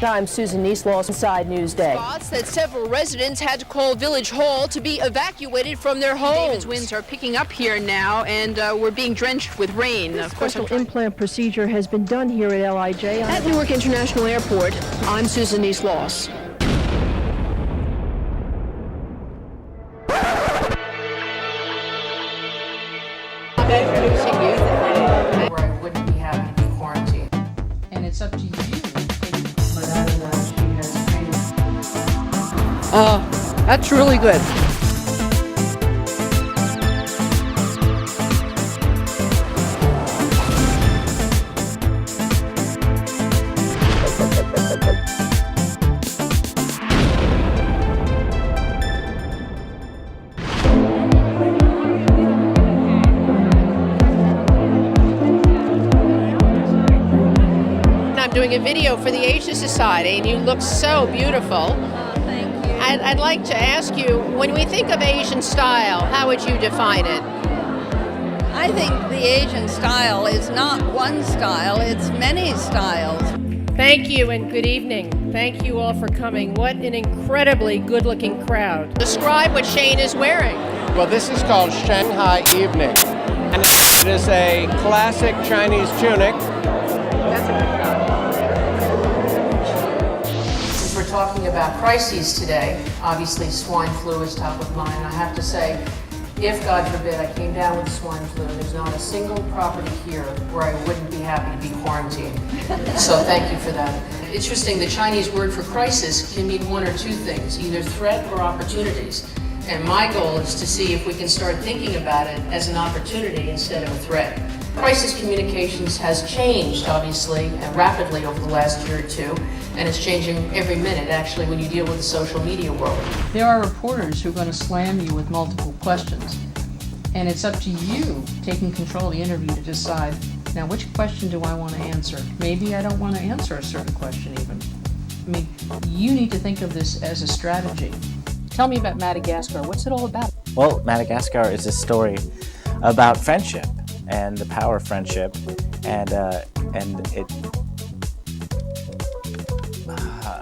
I'm Susan Neisloss, Inside Newsday. Spots that several residents had to call Village Hall to be evacuated from their homes. David's winds are picking up here now, and we're being drenched with rain. This special implant procedure has been done here at LIJ. At Newark International Airport, I'm Susan Neisloss. Where I wouldn't be happy to be quarantined. And it's up to you. But out of that, she has created. That's really good. I'm doing a video for the Asian Society, and you look so beautiful. Thank you. I'd like to ask you, when we think of Asian style, how would you define it? I think the Asian style is not one style, it's many styles. Thank you and good evening. Thank you all for coming. What an incredibly good-looking crowd. Describe what Shane is wearing. Well, this is called Shanghai Evening, and it is a classic Chinese tunic. Since we're talking about crises today, obviously swine flu is top of mind. I have to say, if God forbid I came down with swine flu, there's not a single property here where I wouldn't be happy to be quarantined. So thank you for that. Interesting, the Chinese word for crisis can mean one or two things, either threat or opportunities. And my goal is to see if we can start thinking about it as an opportunity instead of a threat. Crisis communications has changed, obviously, and rapidly over the last year or two, and it's changing every minute, actually, when you deal with the social media world. There are reporters who are going to slam you with multiple questions, and it's up to you, taking control of the interview, to decide, now which question do I want to answer? Maybe I don't want to answer a certain question even. I mean, you need to think of this as a strategy. Tell me about Madagascar. What's it all about? Well, Madagascar is a story about friendship and the power of friendship, and it.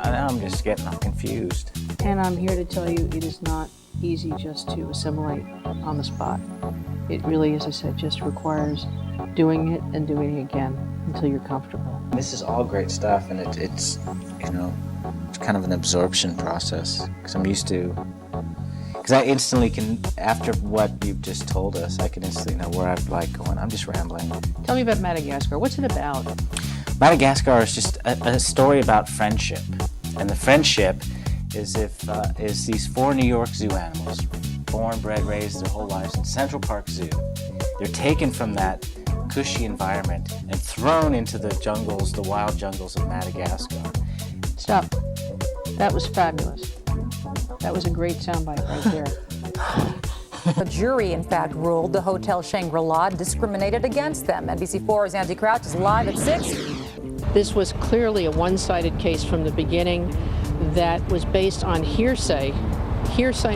I'm just getting confused. And I'm here to tell you it is not easy just to assimilate on the spot. It really, as I said, just requires doing it and doing it again until you're comfortable. This is all great stuff, and it's you know, it's kind of an absorption process, because I'm used to. Because I instantly can, after what you've just told us, I can instantly know where I'm going. I'm just rambling. Tell me about Madagascar. What's it about? Madagascar is just a story about friendship, and the friendship is these 4 New York zoo animals, born, bred, raised their whole lives in Central Park Zoo. They're taken from that cushy environment and thrown into the jungles, the wild jungles of Madagascar. Stop. That was fabulous. That was a great soundbite right there. A jury, in fact, ruled the Hotel Shangri-La discriminated against them. NBC4's Andy Crouch is live at 6. This was clearly a one-sided case from the beginning that was based on hearsay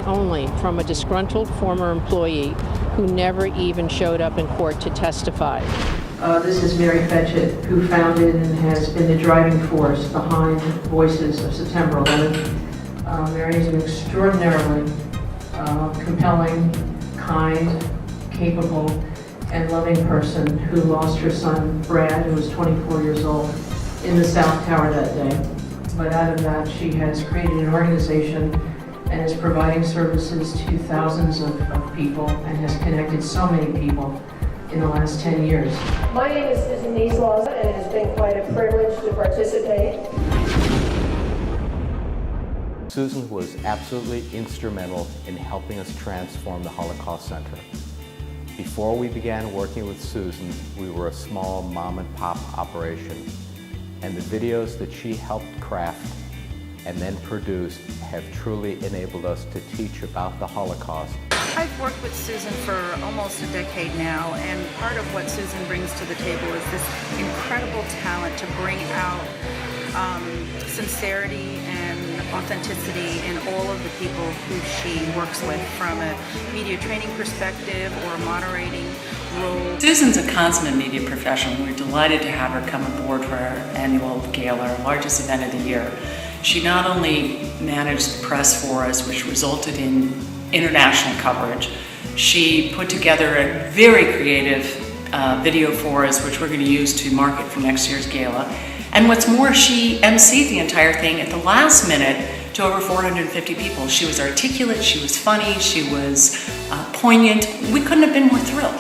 only, from a disgruntled former employee who never even showed up in court to testify. This is Mary Fetchett, who founded and has been the driving force behind Voices of September 11th. Mary is an extraordinarily compelling, kind, capable, and loving person who lost her son, Brad, who was 24 years old, in the South Tower that day. But out of that, she has created an organization and is providing services to thousands of people and has connected so many people in the last 10 years. My name is Susan Neisloss, and it has been quite a privilege to participate. Susan was absolutely instrumental in helping us transform the Holocaust Center. Before we began working with Susan, we were a small mom-and-pop operation, and the videos that she helped craft and then produced have truly enabled us to teach about the Holocaust I've worked with Susan for almost a decade now, and part of what Susan brings to the table is this incredible talent to bring out sincerity and authenticity in all of the people who she works with, from a media training perspective or a moderating role. Susan's a consummate media professional. We're delighted to have her come aboard for our annual gala, our largest event of the year. She not only managed the press for us, which resulted in international coverage, she put together a very creative video for us, which we're going to use to market for next year's gala. And what's more, she emceed the entire thing at the last minute to over 450 people. She was articulate, she was funny, she was poignant. We couldn't have been more thrilled.